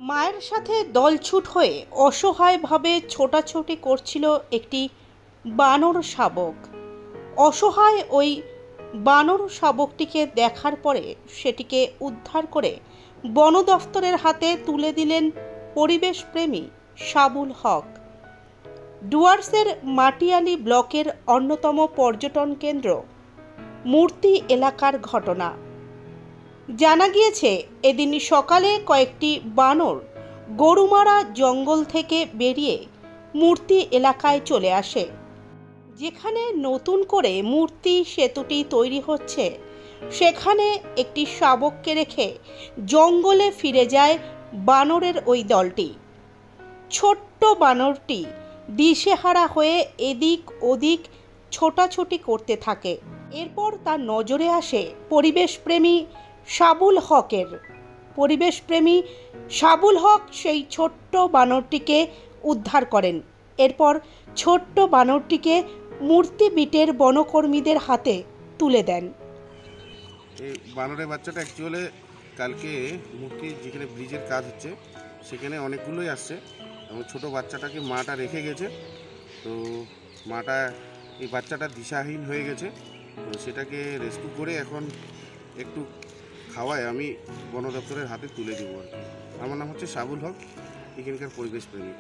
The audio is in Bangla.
মায়ের সাথে দলছুট হয়ে অসহায়ভাবে ছোটাছুটি করছিল একটি বানর শাবক। অসহায় ওই বানর শাবকটিকে দেখার পরে সেটিকে উদ্ধার করে বন দফতরের হাতে তুলে দিলেন পরিবেশপ্রেমী সাবুল হক। ডুয়ার্সের মাটিয়ালি ব্লকের অন্যতম পর্যটন কেন্দ্র মূর্তি এলাকার ঘটনা। জানা গিয়েছে, এদিন সকালে কয়েকটি বানর গরুমারা জঙ্গল থেকে বেরিয়ে মূর্তি এলাকায় চলে আসে। যেখানে নতুন করে মূর্তি সেতুটি তৈরি হচ্ছে, সেখানে একটি শাবককে রেখে জঙ্গলে ফিরে যায় বানরের ওই দলটি। ছোট্ট বানরটি দিশেহারা হয়ে এদিক ওদিক ছোটাছুটি করতে থাকে। এরপর তার নজরে আসে পরিবেশপ্রেমী সাবুল হকের। পরিবেশপ্রেমী সাবুল হক সেই ছোট্ট বানরটিকে উদ্ধার করেন। এরপর ছোট্ট বানরটিকে মূর্তি বিটের বনকর্মীদের হাতে তুলে দেন। এই বানরের বাচ্চাটা অ্যাকচুয়ালি কালকে মূর্তি যেখানে ব্রিজের কাজ হচ্ছে সেখানে অনেকগুলোই আসছে এবং ছোটো বাচ্চাটাকে মাটা রেখে গেছে। তো মাটা এই বাচ্চাটা দিশাহীন হয়ে গেছে, তো সেটাকে রেস্কিউ করে এখন একটু খাওয়ায় আমি বন দপ্তরের হাতে তুলে দেবো আর কি। আমার নাম হচ্ছে সাবুল হক, এখানকার পরিবেশ প্রেমী।